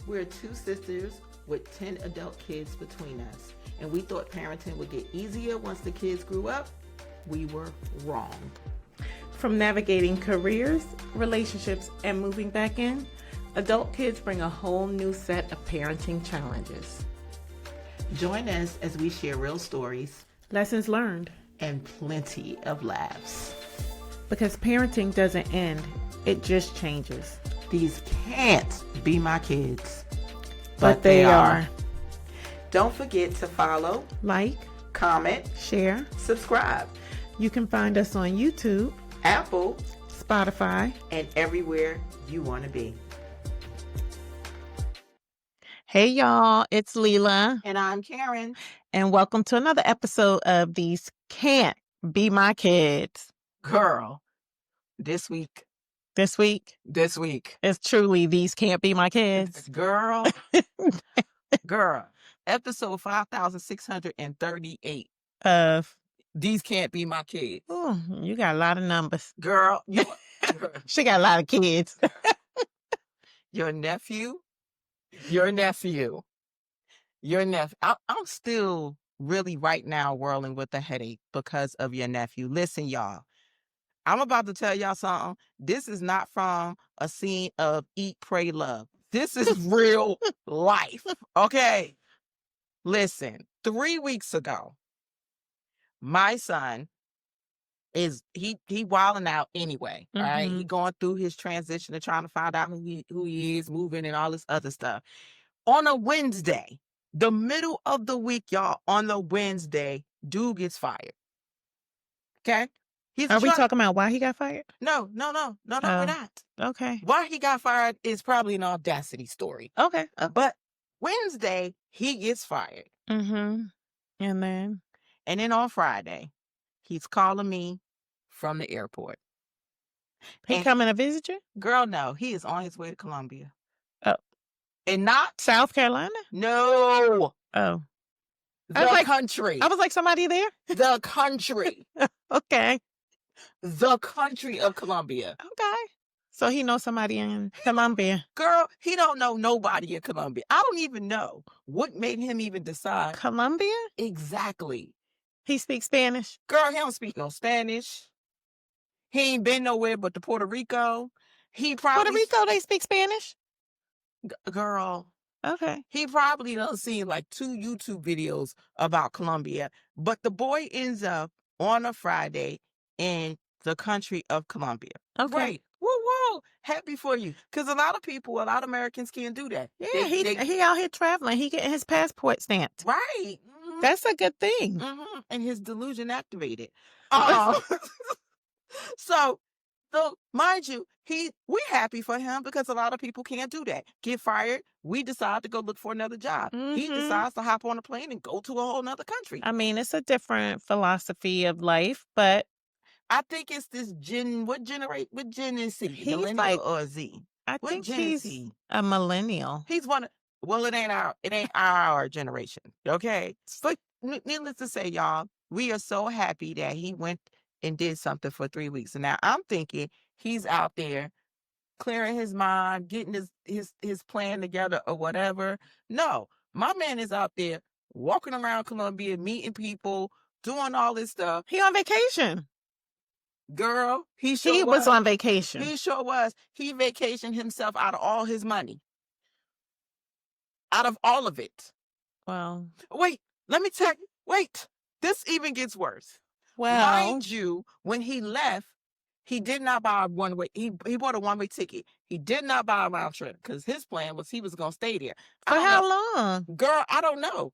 We're two sisters with 10 adult kids between us, and we thought parenting would get easier once the kids grew up. We were wrong. From navigating careers, relationships, and moving back in, adult kids bring a whole new set of parenting challenges. Join us as we share real stories, Lessons learned. and plenty of laughs. Because parenting doesn't end, it just changes. These can't be my kids, But they are. Don't forget to follow, Like, comment, share. subscribe, You can find us on YouTube, Apple, Spotify. and everywhere you want to be. Hey y'all, it's Leela, And I'm Karen. and welcome to another episode of These Can't Be My Kids. Girl, this week, This week is truly These Can't Be My Kids. girl, episode 5638. Of, These can't be my kids. oh, you got a lot of numbers. Girl, She got a lot of kids. your nephew. I'm still really right now whirling with a headache because of your nephew. Listen, y'all, I'm about to tell y'all something. This is not from a scene of Eat, Pray, Love. This is real life, okay? Listen, 3 weeks ago, my son is he wilding out anyway. All right, he going through his transition and trying to find out who he is, moving and all this other stuff. On a Wednesday, the middle of the week, y'all, on the Wednesday, dude gets fired. Okay? Are we talking about why he got fired? No, we're not. Okay. Why he got fired is probably an audacity story. Okay. But Wednesday, he gets fired. Mm-hmm. And then? And then on Friday, he's calling me from the airport. He coming to visit you? Girl, no, he is on his way to Colombia. Oh. And not South Carolina? No. Oh. The country. I was like, somebody there? The country. Okay. The country of Colombia. Okay. So he knows somebody in Colombia. Girl, he don't know nobody in Colombia. I don't even know what made him even decide. Colombia? Exactly. He speaks Spanish? Girl, he don't speak no Spanish. He ain't been nowhere but to Puerto Rico. Puerto Rico, they speak Spanish? Girl. Okay. He probably done seen like 2 YouTube videos about Colombia. But the boy ends up on a Friday in the country of Colombia. Okay. Great. Woo. Happy for you. Because a lot of Americans can't do that. Yeah, he out here traveling. He getting his passport stamped. Right. Mm-hmm. That's a good thing. Mm-hmm. And his delusion activated. So, mind you, we're happy for him because a lot of people can't do that. Get fired. We decide to go look for another job. Mm-hmm. He decides to hop on a plane and go to a whole nother country. I mean, it's a different philosophy of life, but I think it's this what gen is he? He's Millennial like, or Z? I What think gen is he's he? a millennial. He's it ain't our generation. Okay. But needless to say, y'all, we are so happy that he went and did something for 3 weeks. And now I'm thinking he's out there clearing his mind, getting his plan together or whatever. No, my man is out there walking around Colombia, meeting people, doing all this stuff. He on vacation. Girl, he was on vacation. He sure was. He vacationed himself out of all his money. Out of all of it. Well. Wait, let me tell you. Wait, this even gets worse. Well. Mind you, when he left, he did not buy a one-way. He bought a one-way ticket. He did not buy a round trip because his plan was he was going to stay there. For how long? Girl, I don't know.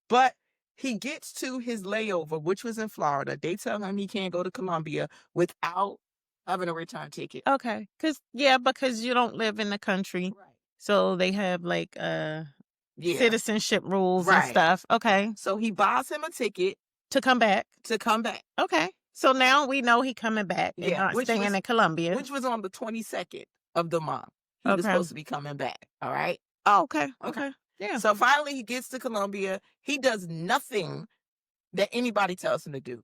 But he gets to his layover, which was in Florida. They tell him he can't go to Colombia without having a return ticket. Okay. Because you don't live in the country. Right. So they have like citizenship rules and stuff. Okay. So he buys him a ticket. To come back. Okay. So now we know he coming back and not staying in Colombia. Which was on the 22nd of the month. He was supposed to be coming back. All right? Oh, okay. Yeah. So finally he gets to Colombia. He does nothing that anybody tells him to do.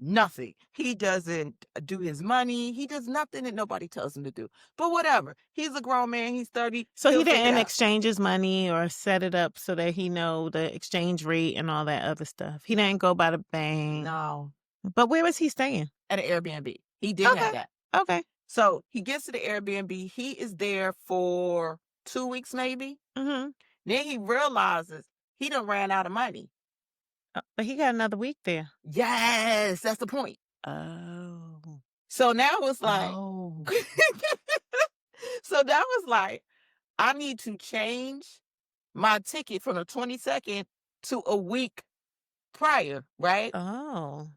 Nothing. He doesn't do his money. He does nothing that nobody tells him to do. But whatever. He's a grown man. He's 30. So He'll he figure it didn't out. exchange his money or set it up so that he know the exchange rate and all that other stuff. He didn't go by the bank. No. But where was he staying? At an Airbnb. He did have that. Okay. So he gets to the Airbnb. He is there for 2 weeks maybe. Mm-hmm. Then he realizes he done ran out of money. But he got another week there. Yes, that's the point. Oh. So now it's like, Oh. so that was like, I need to change my ticket from the 22nd to a week prior, right? Oh.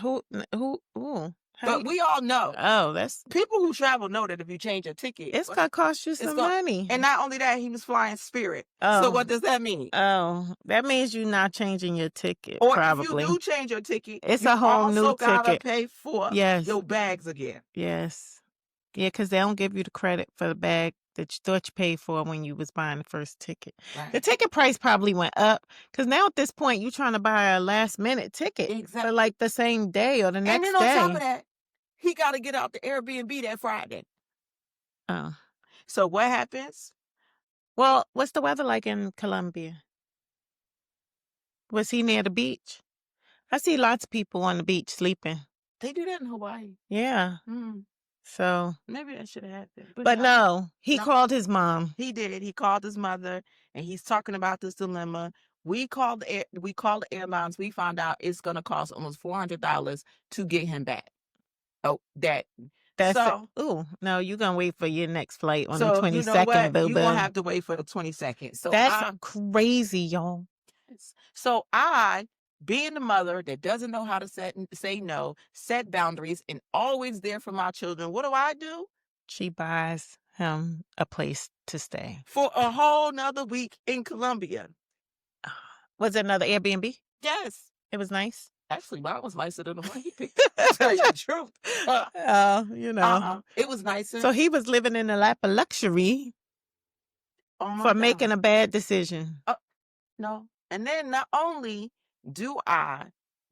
Ooh. How But you- we all know, Oh, that's people who travel know that if you change your ticket, it's gonna cost you it's some gonna- money. And not only that, he was flying Spirit. Oh. So what does that mean? Oh, that means you're not changing your ticket. Or probably. if you do change your ticket, It's you a whole new also gotta ticket. pay for Yes. your bags again. Yes. Yeah, because they don't give you the credit for the bag that you thought you paid for when you was buying the first ticket. Right. The ticket price probably went up because now at this point you're trying to buy a last minute ticket Exactly. for like the same day or the next And then on day. top of that, he got to get out the Airbnb that Friday. Oh. So what happens? Well, what's the weather like in Colombia? Was he near the beach? I see lots of people on the beach sleeping. They do that in Hawaii. Yeah. So Maybe that should have happened. But no, he No. called his mom. He did. He called his mother, and he's talking about this dilemma. We called the airlines. We found out it's going to cost almost $400 to get him back. Oh, that's so. Ooh, no, you're gonna wait for your next flight on So the 22nd, you know what? boo You're boo. gonna have to wait for the 22nd. So That's crazy, y'all. So I, being the mother that doesn't know how to say no, set boundaries, and always there for my children, what do? She buys him a place to stay. For a whole nother week in Colombia. Was it another Airbnb? Yes. It was nice. Actually, mine was nicer than the one he picked. To tell you the truth. It was nicer. So he was living in a lap of luxury for making a bad decision. No. And then not only do I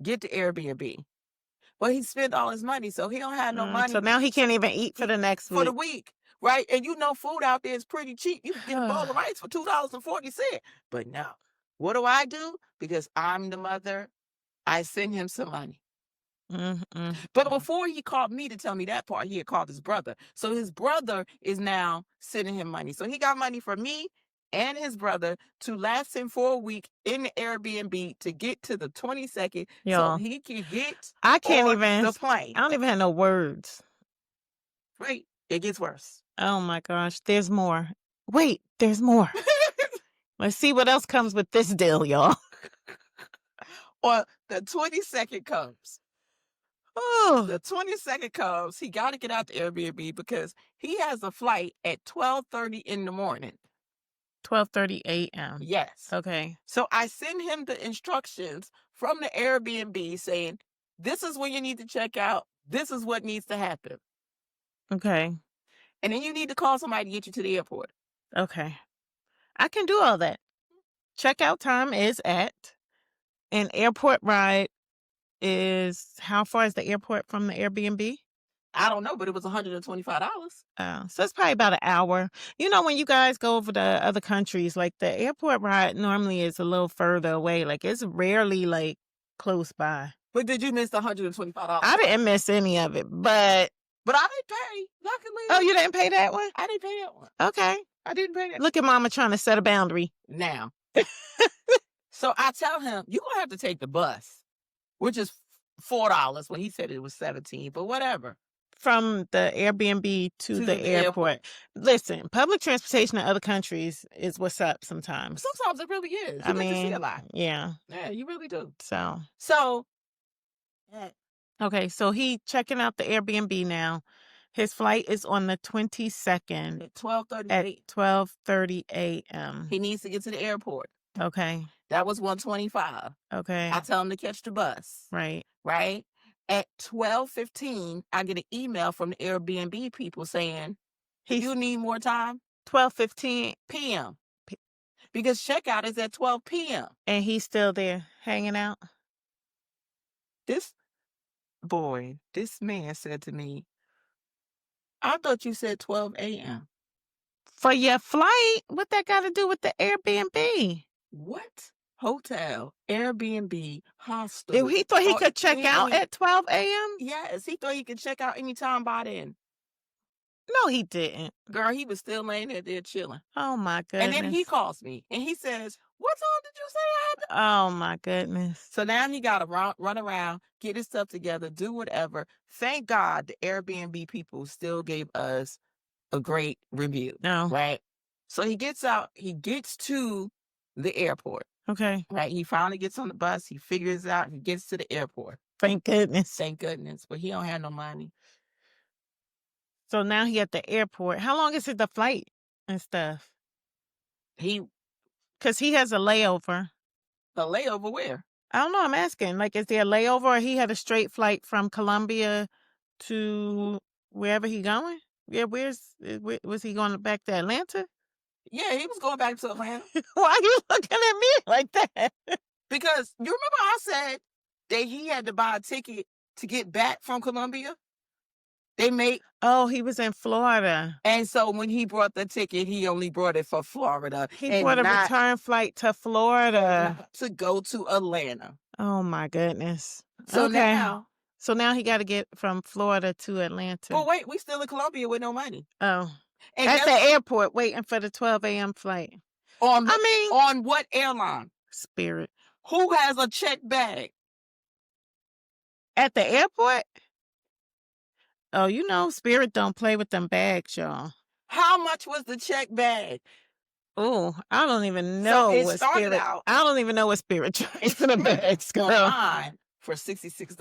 get the Airbnb, but he spent all his money, so he don't have no money. So now he can't even eat for the next week. For the week, right? And you know food out there is pretty cheap. You can get a bowl of rice for $2.40. But no. What do? Because I'm the mother, I send him some money. But before he called me to tell me that part, he had called his brother. So his brother is now sending him money. So he got money from me and his brother to last him for a week in the Airbnb to get to the 22nd. Y'all, so he can get I can't on even the plane. I don't even have no words. Wait, it gets worse. Oh my gosh, there's more. Wait, there's more. Let's see what else comes with this deal, y'all. Or the 22nd comes. Oh, The 22nd comes. He got to get out the Airbnb because he has a flight at 12:30 in the morning. 12:30 a.m. Yes. Okay. So I send him the instructions from the Airbnb saying, this is when you need to check out. This is what needs to happen. Okay. And then you need to call somebody to get you to the airport. Okay. I can do all that. Checkout time is at an airport ride is how far is the airport from the Airbnb? I don't know, but it was $125. So it's probably about an hour. You know, when you guys go over to other countries, like the airport ride normally is a little further away. Like it's rarely like close by. But did you miss the $125? I didn't miss any of it, but I didn't pay. Luckily. Oh, you didn't pay that one? I didn't pay that one. Okay. I didn't pay that. Look at mama trying to set a boundary. Now. So I tell him, you're going to have to take the bus, which is $4 when he said it was $17, but whatever. From the Airbnb to the airport. Listen, public transportation in other countries is what's up sometimes. Sometimes it really is. I You get to see mean, a lot. yeah. Yeah, you really do. So, okay, so he checking out the Airbnb now. His flight is on the 22nd At 12:30. at 12:30 a.m. He needs to get to the airport. Okay. That was $125. Okay. I tell him to catch the bus. Right. Right? At 12:15, I get an email from the Airbnb people saying, you need more time? 12:15 p.m. Because checkout is at 12 p.m. And he's still there hanging out? This Boy, this man said to me, I thought you said 12 a.m. For your flight? What that got to do with the Airbnb? What? Hotel, Airbnb, Ew, hostel, he thought he or could check out any. at 12 a.m.? Yes, he thought he could check out anytime by then. No, he didn't. Girl, he was still laying there chilling. Oh, my And then he goodness. calls me and he says, what time did you say I had to? Oh, my goodness. So now he got to run around, get his stuff together, do whatever. Thank God the Airbnb people still gave us a great review. No. Right? So he gets out, he gets to the airport. Okay. Right? He finally gets on the bus. He figures out, he gets to the airport. Thank goodness. Thank goodness. But he don't have no money. So now he at the airport. How long is it the flight and stuff? Because he has a layover. A layover where? I don't know. I'm asking. Like, is there a layover or he had a straight flight from Colombia to wherever he going? Yeah, was he going back to Atlanta? Yeah, he was going back to Atlanta. Why are you looking at me like that? Because you remember I said that he had to buy a ticket to get back from Colombia? Oh, he was in Florida. And so when he brought the ticket, he only brought it for Florida. He bought a return flight to Florida. Not to go to Atlanta. Oh, my goodness. So okay. now he got to get from Florida to Atlanta. But wait, we still in Colombia with no money. Oh. And at the airport waiting for the 12 a.m. flight. On what airline? Spirit. Who has a check bag? At the airport? Oh, you know, Spirit don't play with them bags, y'all. How much was the check bag? Oh, I don't even know what Spirit. I don't even know what Spirit charges for the bags. Online for $66.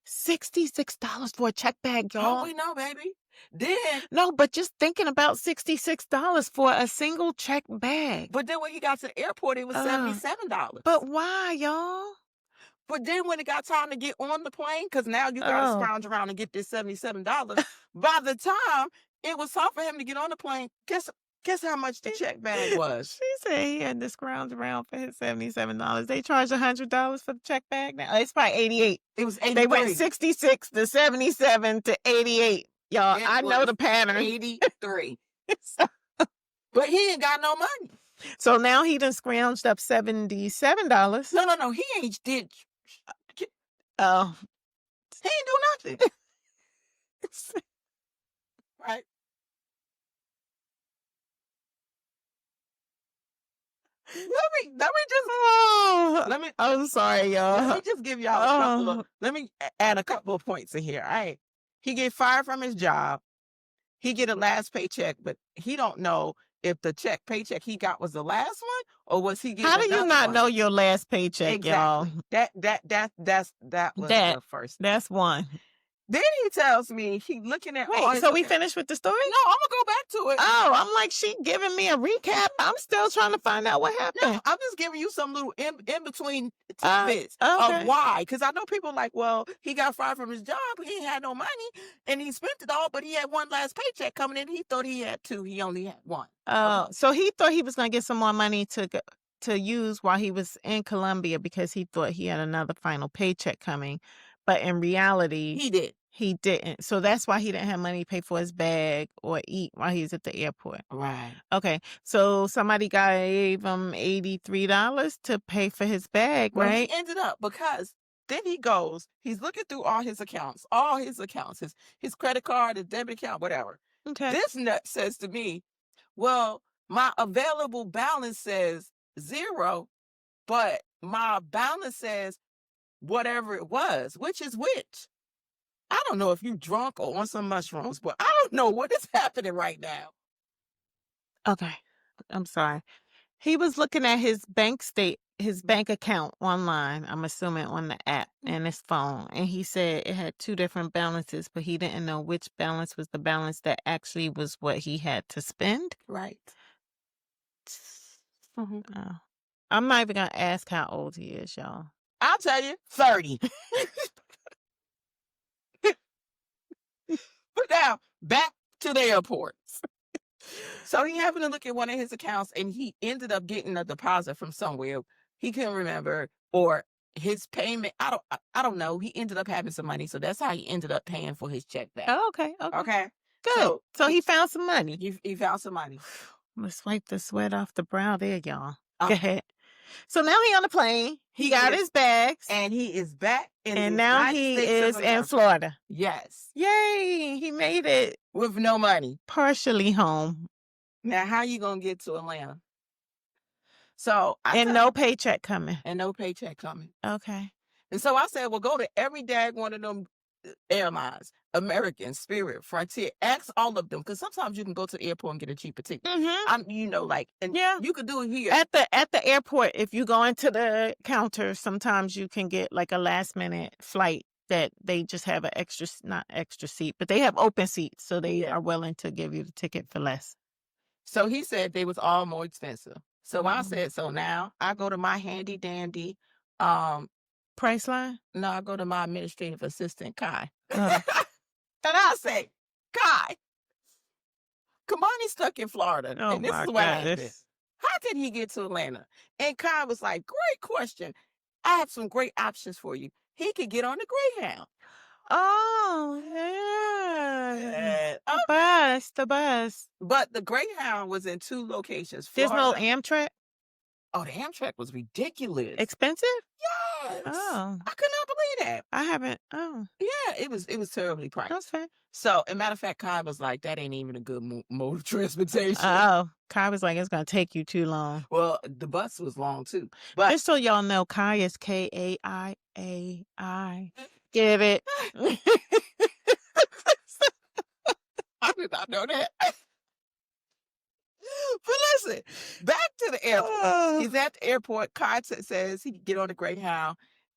$66 for a check bag, y'all. Oh, we know, baby. Then no, but just thinking about $66 for a single check bag. But then when he got to the airport, it was $77. But why, y'all? But then when it got time to get on the plane, because now you got to scrounge around and get this $77. By the time it was time for him to get on the plane, guess how much the check bag was? She said he had to scrounge around for his $77. They charged $100 for the check bag now. It's probably 88. It was 83. They went 66 to 77 to 88. Y'all, I know the pattern. 83. But he ain't got no money. So now he done scrounged up $77. No. He ain't did. Oh. He ain't do nothing. Right? Let me I'm sorry, y'all. Let me just give y'all let me add a couple of points in here. All right. He get fired from his job. He get a last paycheck, but he don't know if the paycheck he got was the last one or was he getting How do you not know your last paycheck, exactly. y'all? That was the first. That's one. Then he tells me he looking at Wait, so we finished with the story? No, I'm gonna go back to it. Oh, I'm like, she giving me a recap. I'm still trying to find out what happened. No, I'm just giving you some little in between tidbits of why. Because I know people like, well, he got fired from his job, he ain't had no money, and he spent it all, but he had one last paycheck coming in. He thought he had two. He only had one. Oh, so he thought he was gonna get some more money to use while he was in Colombia because he thought he had another final paycheck coming. But in reality, he didn't. So that's why he didn't have money to pay for his bag or eat while he was at the airport. Right. Okay. So somebody gave him $83 to pay for his bag, well, right? He ended up because then he's looking through all his accounts, his credit card, his debit account, whatever. Okay. This nut says to me, well, my available balance says 0, but my balance says whatever it was, which is which. I don't know if you drunk or on some mushrooms, but I don't know what is happening right now. Okay. I'm sorry. He was looking at his bank account online, I'm assuming on the app and his phone. And he said it had two different balances, but he didn't know which balance was the balance that actually was what he had to spend. Right. Oh. I'm not even going to ask how old he is, y'all. I'll tell you, 30. But now, back to the airport. So he happened to look at one of his accounts and he ended up getting a deposit from somewhere. He couldn't remember, or his payment, I don't know. He ended up having some money, so that's how he ended up paying for his check back. Oh, okay. Okay. Okay. Good. So he found some money. He found some money. Let's wipe the sweat off the brow there, y'all. Uh, Go ahead. So now he on the plane. He got his bags. And he is back in And the now United he States is of in America. Florida. Yes. Yay. He made it. With no money. Partially home. Now, how you going to get to Atlanta? So no paycheck coming. And no paycheck coming. Okay. And so I said, well, go to every dag one of them airlines, American, Spirit, Frontier, ask all of them, because sometimes you can go to the airport and get a cheaper ticket. Mm-hmm. You could do it here. At the airport, if you go into the counter, sometimes you can get like a last minute flight that they just have an not extra seat, but they have open seats, so they are willing to give you the ticket for less. So he said they was all more expensive. So I said, so now I go to my handy dandy Priceline? No, I go to my administrative assistant, Kai. And I say, Kai, Kamoni's stuck in Florida. Oh, and this my is what goodness. happened. How did he get to Atlanta? And Kai was like, great question. I have some great options for you. He could get on the Greyhound. Oh, yeah. The bus. But the Greyhound was in 2 locations. There's no Florida. Amtrak? Oh, the Amtrak was ridiculous. Expensive? Yes. Oh. I could not believe that. I haven't. Oh. Yeah, it was terribly priced. Okay. So, as a matter of fact, Kai was like, that ain't even a good mode of transportation. Oh. Kai was like, it's going to take you too long. Well, the bus was long too. But just so y'all know, Kai is Kaiai. Get it? I did not know that. But listen, back to the airport. He's at the airport. Kai says he can get on the Greyhound.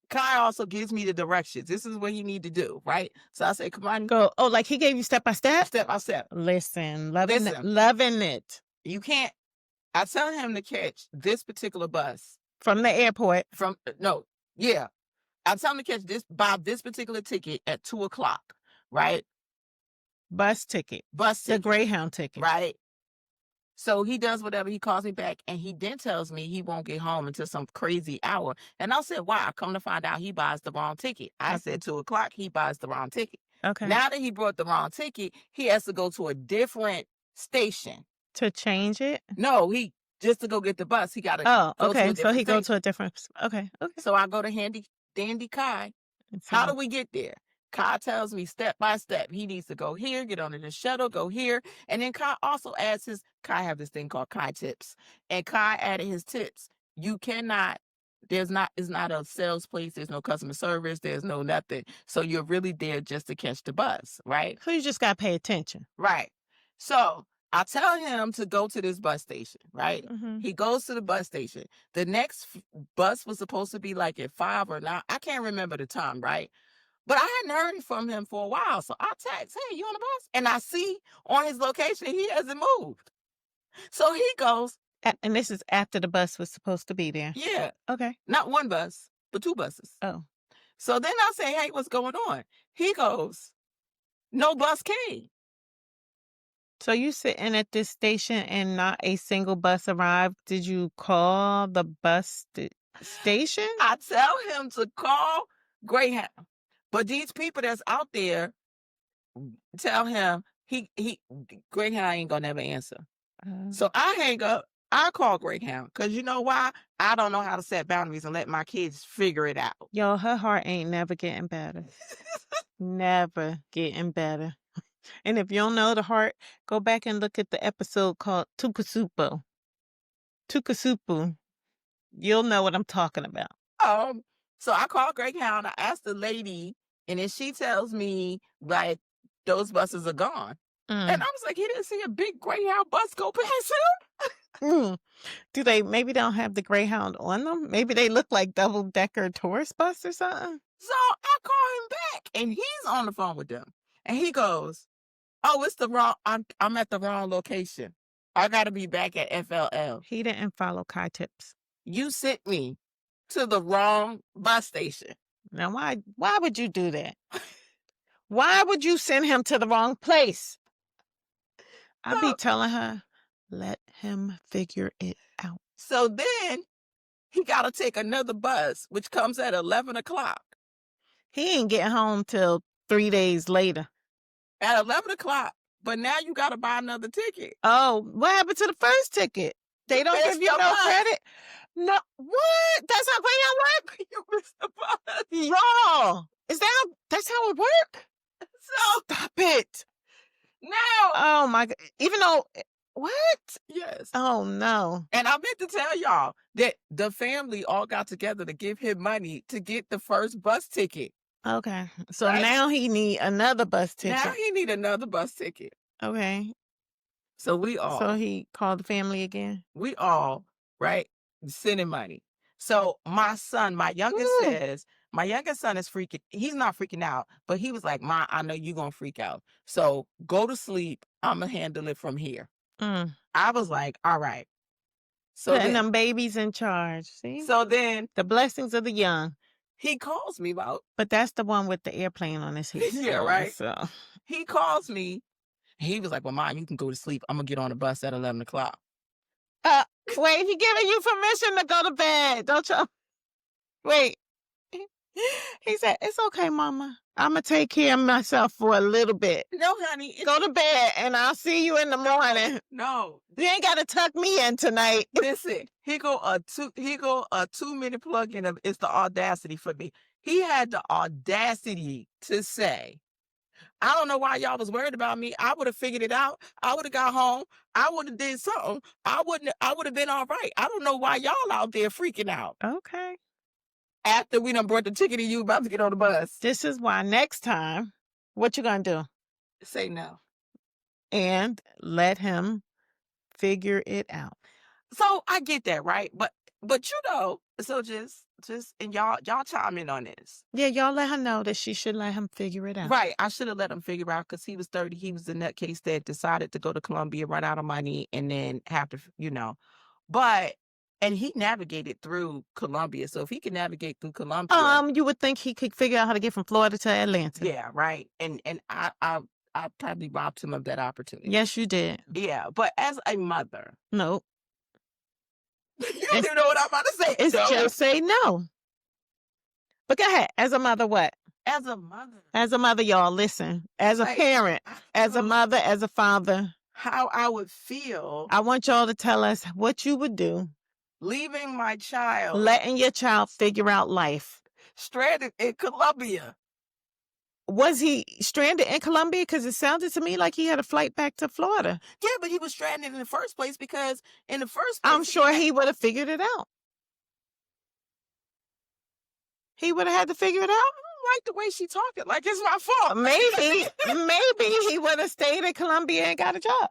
Kai also gives me the directions. This is what he need to do, right? So I say, come on. Go. Oh, like he gave you step by step? Step by step. Listen, loving it. You can't. I tell him to catch this particular bus. From the airport? I tell him to catch buy this particular ticket at 2:00, right? Bus ticket. The Greyhound ticket. Right. So he does whatever. He calls me back, and he then tells me he won't get home until some crazy hour. And I said, why? I come to find out he buys the wrong ticket. I said 2:00, he buys the wrong ticket. Okay. Now that he brought the wrong ticket, he has to go to a different station. To change it? No, just to go get the bus, he got to go okay. So he go to a different, okay. So I go to handy dandy Kai. How do we get there? Kai tells me step by step. He needs to go here, get on the shuttle, go here. And then Kai also adds Kai have this thing called Kai tips. And Kai added his tips. You cannot, it's not a sales place. There's no customer service. There's no nothing. So you're really there just to catch the bus, right? So you just got to pay attention. Right. So I tell him to go to this bus station, right? Mm-hmm. He goes to the bus station. The next bus was supposed to be like at 5 or 9. I can't remember the time, right? But I hadn't heard from him for a while. So I text, hey, you on the bus? And I see on his location he hasn't moved. So he goes. And this is after the bus was supposed to be there? Yeah. Okay. Not one bus, but 2 buses. Oh. So then I say, hey, what's going on? He goes, no bus came. So you sitting at this station and not a single bus arrived. Did you call the bus station? I tell him to call Greyhound. But these people that's out there tell him Greyhound ain't gonna never answer. So I hang up. I call Greyhound because you know why? I don't know how to set boundaries and let my kids figure it out. Yo, her heart ain't never getting better. Never getting better. And if you don't know the heart, go back and look at the episode called Tukasupo. Tukasupu. You'll know what I'm talking about. So I call Greyhound. I ask the lady, and then she tells me like those buses are gone. And I was like, he didn't see a big Greyhound bus go past him. Do they maybe don't have the Greyhound on them? Maybe they look like double-decker tourist bus or something? So I call him back, and he's on the phone with them. And he goes, oh, it's the wrong, I'm at the wrong location. I got to be back at FLL. He didn't follow Kai tips. You sent me to the wrong bus station. Now, why would you do that? Why would you send him to the wrong place? I'd be telling her, let him figure it out. So then he got to take another bus, which comes at 11 o'clock. He ain't getting home till 3 days later. At 11 o'clock. But now you got to buy another ticket. Oh, what happened to the first ticket? They don't give missed you the no bus. credit? No. What? That's how paying work? You missed the bus. Y'all, that's how it work? So Stop it. now, Oh my God. Even though, what? yes. Oh no. And I meant to tell y'all that the family all got together to give him money to get the first bus ticket. Okay. So Right? now he need another bus Now ticket. he need another bus ticket. Okay. So we So all, he called the family again. right, sending money. So my son, my youngest Ooh. my youngest son is freaking, he's not freaking out, but he was like, "Ma, I know you're gonna freak out. So go to sleep. I'ma handle it from here." Mm. I was like, all right. So Putting then them babies in charge. See? so then The blessings of the young. he calls me about But that's the one with the airplane on his head. yeah, right. So He calls me. He was like, "Well, Mom, you can go to sleep. I'm gonna get on the bus at 11 o'clock." wait, he giving you permission to go to bed. Don't you wait. He said, "It's okay, Mama. I'm gonna take care of myself for a little bit. No, honey. Go to bed, and I'll see you in the morning. No. You ain't gotta tuck me in tonight." Listen, he go a 2-minute plug-in of it's the audacity for me. He had the audacity to say, "I don't know why y'all was worried about me. I would have figured it out. I would have got home. I would have did something. I would have been all right. I don't know why y'all out there freaking out." Okay. After we done brought the ticket and you about to get on the bus. This is why next time, what you gonna do? Say no. And let him figure it out. So I get that, right? But so just and y'all chime in on this. Yeah, y'all let her know that she should let him figure it out. Right. I should have let him figure out because he was 30. He was the nutcase that decided to go to Colombia, run out of money, and then have to. But and he navigated through Colombia. So if he can navigate through Colombia, You would think he could figure out how to get from Florida to Atlanta. yeah, right. And I probably robbed him of that opportunity. Yes, you did. Yeah. But as a mother, Nope. you don't even know what I'm about to say. It's Joe. just say no. But go ahead. As a mother, what? As a mother. As a mother, y'all, listen. As a Like, parent, as a mother, as a father, how I would feel I want y'all to tell us what you would do leaving my child letting your child figure out life. stranded in Colombia. Was he stranded in Colombia? Because it sounded to me like he had a flight back to Florida. Yeah, but he was stranded in the first place because in the first place I'm sure he would have figured it out. He would have had to figure it out. I don't like the way she talking. Like it's my fault. Maybe he would have stayed in Colombia and got a job.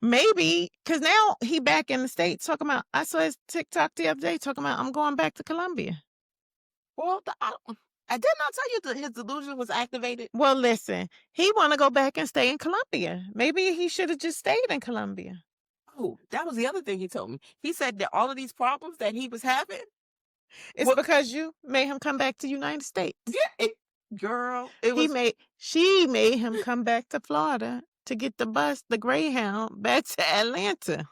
Maybe, because now he back in the States talking about, I saw his TikTok the other day talking about, I'm going back to Colombia. Well, I did not tell you that his delusion was activated. Well, listen, he want to go back and stay in Colombia. Maybe he should have just stayed in Colombia. Oh, that was the other thing he told me. He said that all of these problems that he was having, It's because you made him come back to United States. yeah, girl, it was. She made him come back to Florida to get the bus, the Greyhound, back to Atlanta.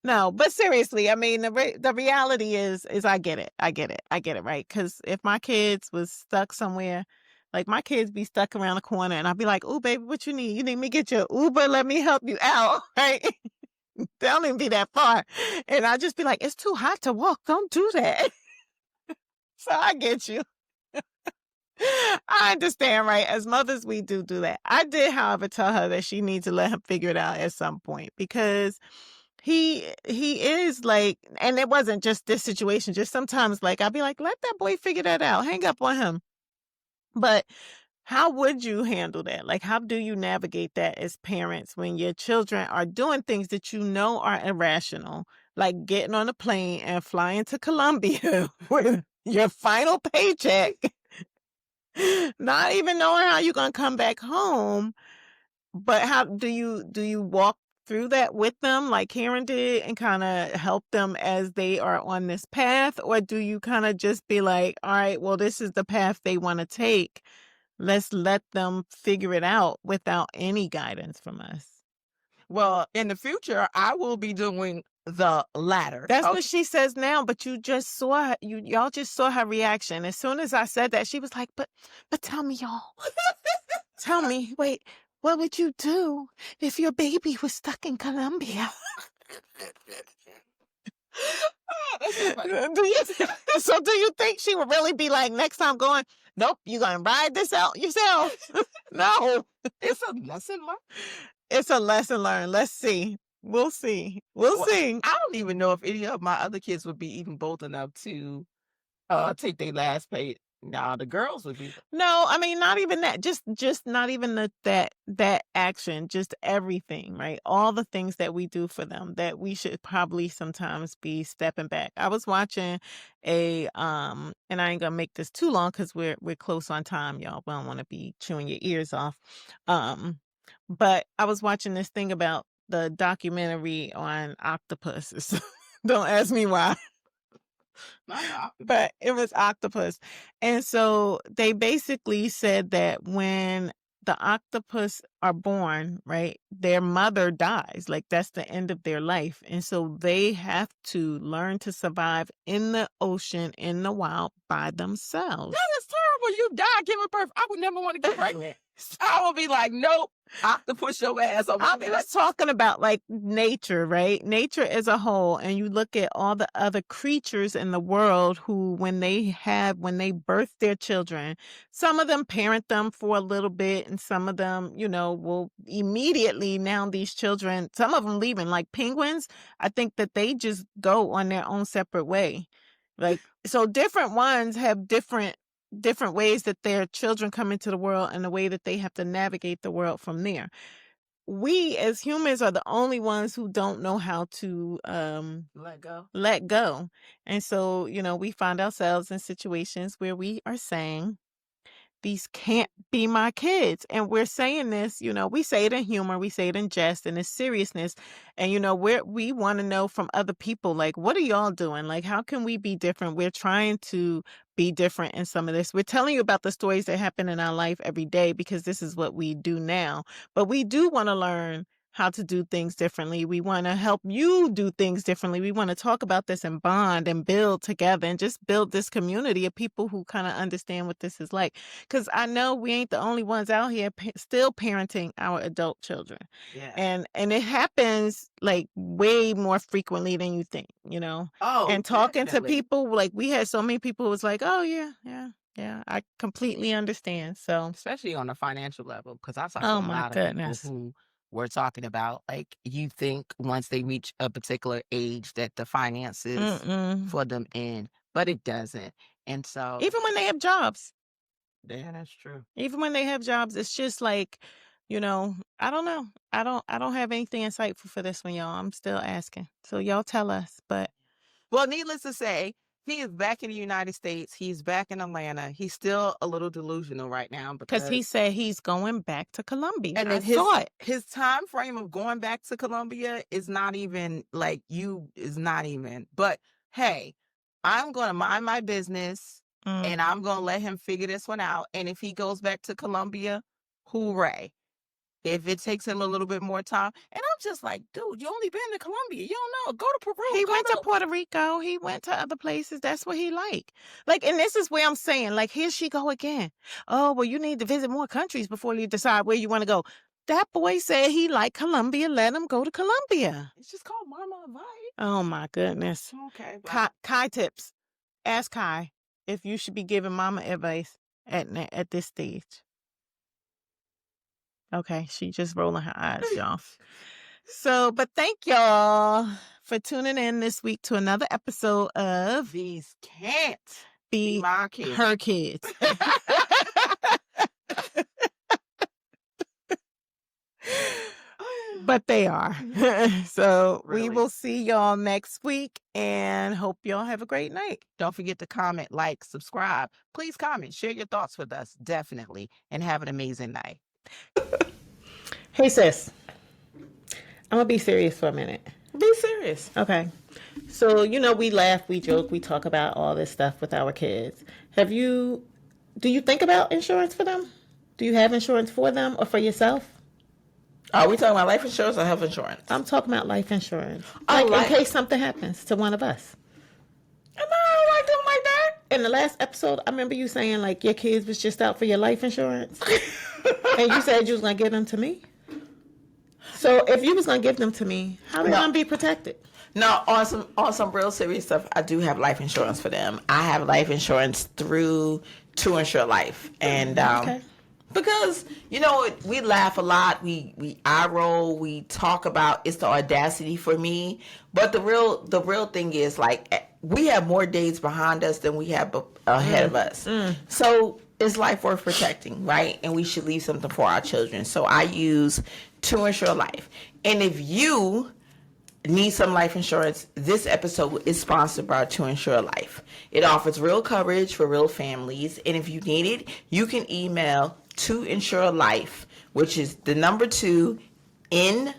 No, but seriously, I mean, the reality is I get it, right? Because if my kids was stuck somewhere, like my kids be stuck around the corner, and I'd be like, "Oh, baby, what you need? You need me to get your Uber? Let me help you out, right?" They don't even be that far, and I just be like, "It's too hot to walk. Don't do that." So I get you. I understand, right? As mothers, we do that. I did, however, tell her that she needs to let him figure it out at some point because he is like, and it wasn't just this situation. Just sometimes, like I'd be like, let that boy figure that out. Hang up on him. But how would you handle that? Like, how do you navigate that as parents when your children are doing things that you know are irrational, like getting on a plane and flying to Colombia with your final paycheck? Not even knowing how you're gonna come back home, but how do you walk through that with them like Karen did and kind of help them as they are on this path, or do you kind of just be like, all right, well, this is the path they want to take. Let's let them figure it out without any guidance from us. Well, in the future, I will be doing the latter. That's Okay. what she says now, but you just saw her, y'all just saw her reaction. As soon as I said that, she was like, but tell me, y'all. Tell me, wait, what would you do if your baby was stuck in Colombia? Oh, that's so funny. Do you think she would really be like next time going, nope, you're gonna ride this out yourself? No. It's a lesson learned. It's a lesson learned. Let's see. We'll see. We'll Well, see. I don't even know if any of my other kids would be even bold enough to take their last pay. Nah, the girls would be. No, I mean not even that. Just not even that action, just everything, right? All the things that we do for them that we should probably sometimes be stepping back. I was watching and I ain't gonna make this too long because we're close on time, y'all. We don't want to be chewing your ears off. But I was watching this thing about the documentary on octopuses. Don't ask me why. But it was octopus. And so they basically said that when the octopus are born, right, their mother dies. Like that's the end of their life. And so they have to learn to survive in the ocean, in the wild by themselves. That is terrible. You die giving birth. I would never want to get pregnant. I would be like, nope, octopus your ass on my I was talking about like nature, right? Nature as a whole, and you look at all the other creatures in the world who, when they birth their children, some of them parent them for a little bit, and some of them, will immediately now these children, some of them leaving, like penguins. I think that they just go on their own separate way. Like, so different ones have different ways that their children come into the world and the way that they have to navigate the world from there. We as humans are the only ones who don't know how to let go. And so, we find ourselves in situations where we are saying, these can't be my kids. And we're saying this, we say it in humor, we say it in jest and in seriousness. And, we want to know from other people, like, what are y'all doing? Like, how can we be different? We're trying to be different in some of this. We're telling you about the stories that happen in our life every day because this is what we do now. But we do want to learn how to do things differently. We want to help you do things differently. We want to talk about this and bond and build together and just build this community of people who kind of understand what this is like. Because I know we ain't the only ones out here still parenting our adult children. Yeah. And it happens like way more frequently than you think, Oh, and talking definitely. to people, like we had so many people who was like, oh yeah, I completely understand. So especially on a financial level, because I've talked to oh a my lot of goodness. people who were talking about, like, you think once they reach a particular age that the finances for them end, but it doesn't. And so even when they have jobs. yeah, that's true. Even when they have jobs, it's just like, I don't know. I don't have anything insightful for this one, y'all. I'm still asking. So y'all tell us. But Well, needless to say, he is back in the United States. He's back in Atlanta. He's still a little delusional right now because he said he's going back to Colombia. and I then saw it. his time frame of going back to Colombia is not even like is not even. But hey, I'm going to mind my business and I'm going to let him figure this one out. And if he goes back to Colombia, hooray. If it takes him a little bit more time. And I'm just like, dude, you only been to Colombia. You don't know. Go to Peru. He went to Puerto Rico. He went to other places. That's what he like. Like, and this is where I'm saying, like, here she go again. Oh, well, you need to visit more countries before you decide where you want to go. That boy said he liked Colombia. Let him go to Colombia. It's just called Mama Advice. Oh, my goodness. Okay. Kai tips. Ask Kai if you should be giving mama advice at this stage. Okay, she just rolling her eyes, y'all. So, but thank y'all for tuning in this week to another episode of These can't Be my kids. Her Kids. But they are. So Really. we will see y'all next week and hope y'all have a great night. Don't forget to comment, like, subscribe. Please comment, share your thoughts with us, definitely, and have an amazing night. Hey, sis. I'm going to be serious for a minute. Be serious. Okay. So, we laugh, we joke, we talk about all this stuff with our kids. Do you think about insurance for them? Do you have insurance for them or for yourself? Are we talking about life insurance or health insurance? I'm talking about life insurance. Oh, Like, in case something happens to one of us. And I don't like them like that. In the last episode, I remember you saying, like, your kids was just out for your life insurance. And you said you was going to give them to me. So if you was going to give them to me, how they going to be protected? No, on some real serious stuff, I do have life insurance for them. I have life insurance through To Insure Life. And Okay. because, you know, we laugh a lot, we eye roll, we talk about it's the audacity for me. But the real thing is, like, we have more days behind us than we have ahead of us. So is life worth protecting, right? And we should leave something for our children. So I use To Insure Life. And if you need some life insurance, this episode is sponsored by To Insure Life. It offers real coverage for real families. And if you need it, you can email To Insure Life, which is the number 2 in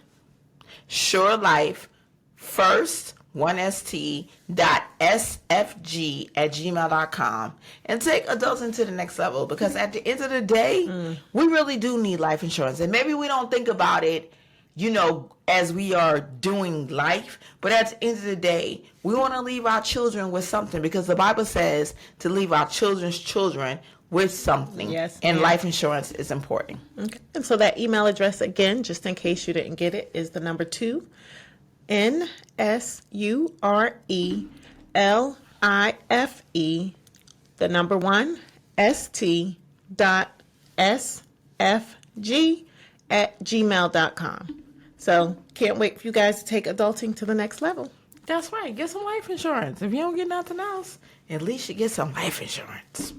Sure Life first, 1st.sfg@gmail.com, and take adulting to the next level, because at the end of the day, we really do need life insurance. And maybe we don't think about it, you know, as we are doing life, but at the end of the day, we want to leave our children with something, because the Bible says to leave our children's children with something. Yes, and ma'am. life insurance is important. Okay. And so that email address, again, just in case you didn't get it, is the number 2, NSURELIFE, the number 1, ST.SFG@gmail.com. So can't wait for you guys to take adulting to the next level. That's right. Get some life insurance. If you don't get nothing else, at least you get some life insurance.